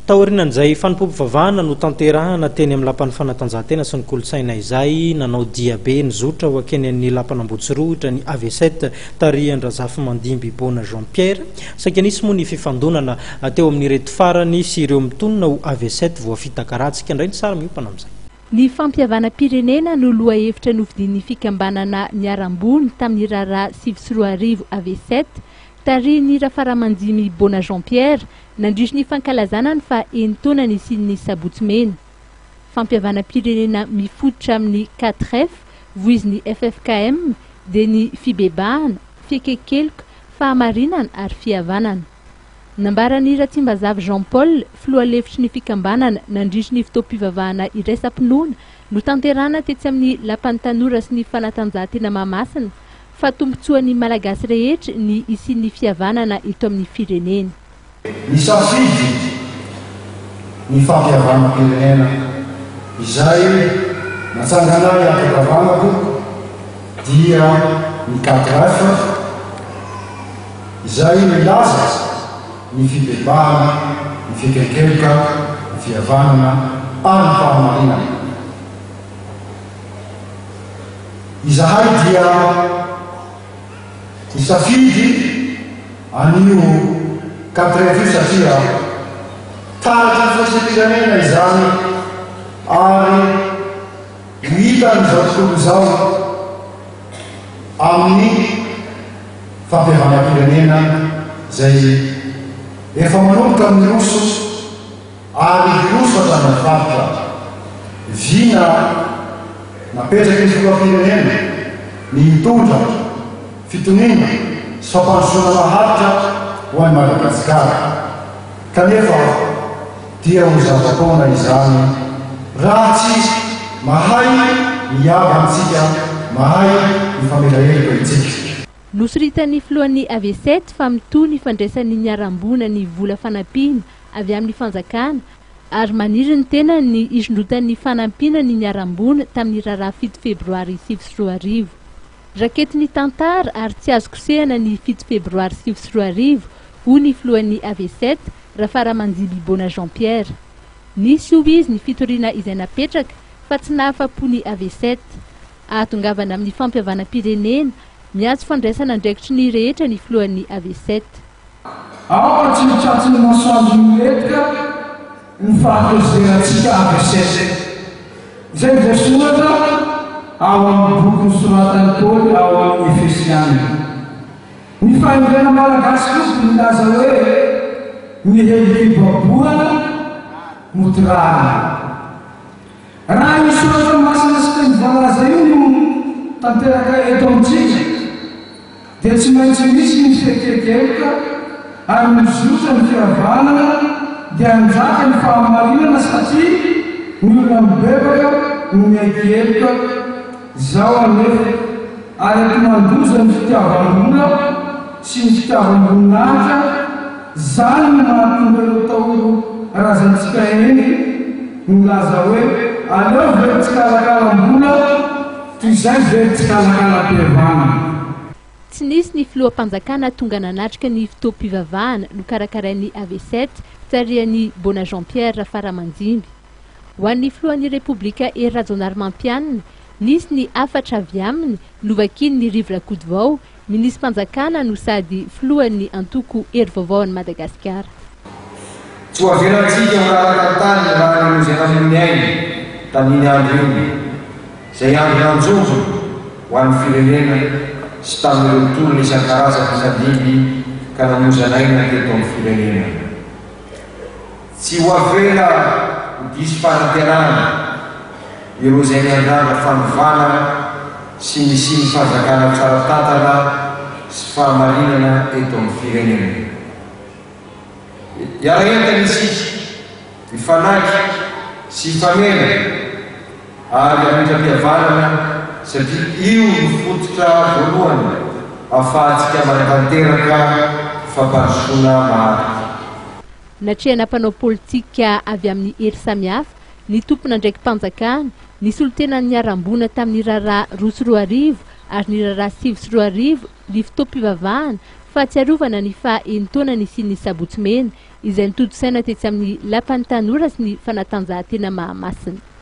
Taorinan'izay fanompoam-pivavahana no tanterahana teny amin'ny lapan'ny fanatanjahantena sy ny kolotsaina izay nanao diabe ny zotra ho akeny amin'ny lapan'Ambohitsirohitra ny AV7 tarihan-drazafy Mandimby Bona Jean-Pierre saikanisy moa ny fifandonana teo amin'ny reto farany sy ireo mitonona ho AV7 voafita karatsika indray ny sara miopana amin'izay. Ny fampihavana-pirenena no loha hevitra novidian'ny fikambanana miarambony tamin'ny raharaha 7 AV7 tarihin'ny Rafaramandimy Bona Jean-Pierre nandrisy ny fankalazana ny fa enitaona ny sin'ny sabotsy mena. Fampihavana-pirenena mifototra amin'ny 4F, voizin'ny FFKM, dia ny fibebahana, fiekekeloka, fahamarinana ary fihavanana. Nambarany Ratsimbazava Jean-Paul, filohalefitry ny fikambanana nandrisy ny fotoam-pivavahana iraisam-pinoana no tanterahana tetsy amin'ny lapan'ny tanora sy ny fanatanjahantena Mahamasina fa tombotsoan'ny malagasy rehetra ny isian'ny fihavanana eto amin'ny firenena. Nisafidy ny fampihavana-pirenena izay natsanganay am-pivavahako dia ny 4F izay milaza ny fibebahana, ny fiekekeloka, ny fihavanana ary ny fahamarinana. Izahay dia nisafidy anio 4F satria taraky ny firenena izany ary hita ny zao tontolo izao amin'ny fampihavana-pirenena izay efa manomboka amin'ny roso ary roso hatrany faritra vina napetraky ny filoham-pirenena ny mitondra fitonina sy fampandrosoana maharitra ho an'ny Madagasikara. Kanefa dia ho zava-taona izany raha tsy mahay miaba amintsika, mahay mifamelaheloka itsika. Nosoritan'ny filohan'ny AV7 fa mitohy ny fandraisan'ny niarambona ny vola fanampina avy amin'ny fanjakana ary maniry ny tena ny isondrotan'ny fanampina ny niarambona tamin'ny raharaha 7 febroary 2024. Raketin'ny tantara ary tsy azo kosehana ny 7 febroary 2024 ho ny filohan'ny AV7 Rafaramandimby Bona Jean-Pierre. Nisy ho izy ny fitoriana izay napetraka fa tsy nahafa-po ny AV7. Ahatongavana amin'ny fampihavana-pirenena miantso fandraisana andraikitry ny rehetra ny filohan'ny AV7. Ao tsy mitratry ny masoandro miletika ny fahatezerantsika AV7. Izay dia soratra ao amin'ny boky nosoratany Paoly ao amin'ny Efesiana. Ny fahaingana malagasy kosa milaza hoe ny helim-pibaboana motorana. Raha ny soratra masina sy teny voalaza io no tanteraka eto amintsika dia tsy maintsy misy ny fiekekeloka ary mizotra ny fihavanana dia anjaka ny fahamarinana satria ny olona mibebaka no miaikeloka izao anefa ary aty mandoza ny fitiavam-bola sy ny fitiavam-boninahitra zany no mahatonga ireo taolo razantsika eny milaza hoe aleo very tsikalakalam-bola toy izay very tsikalakala-pihavanana. Tsy nisy ny filoham-panjakana tonga nanatrika ny fotoam-pivavahana no karakarain'ny AV7 tarihan'ny Bona Jean-Pierre Rafaramandimby. Ho an'ny filohan'ny Repoblika Hery Rajaonarimampianina, nisy ny afatra avy aminy novakiny ny Rivo Rakotovao, minisy mpanjakana no sady filohan'ny antoko Hery Vaovao an'i Madagasikara. Tsy ho avelantsika mirarakatany raha nozana amin'ny ainy tamin'ny andro iny, izay andro anjojo ho an'ny firenena sy tamin'ireo tolona isan-karazany sadiby ka nanozanaina teto amin'ny firenena. Tsy ho avela ho diso fanantenana ireo izay niandrana fanovana sy ny fanjakana tsara tantana sy fahamarinana eto amin'ny firenena. Iara-entana isika mifanaky sy ifamena ary amindram-pihavanana satria io ny fototra voalohany ahafahantsika manatanteraka fampandrosoana maharitra. Natrehana mpanao politika avy amin'ny hery samihafa, ny tompona ndraiky mpanjakana, ny solotenan'ny niarambona tamin'ny raharaha 2024 ary ny raharaha 2024 ny fotoam-pivavahana fahatsiarovana ny faha enitaona ny sin'ny sabotsy mena izay nitodo saina tetsy amin'ny lapan'ny tanora sy ny fanatanjahantena Mahamasina.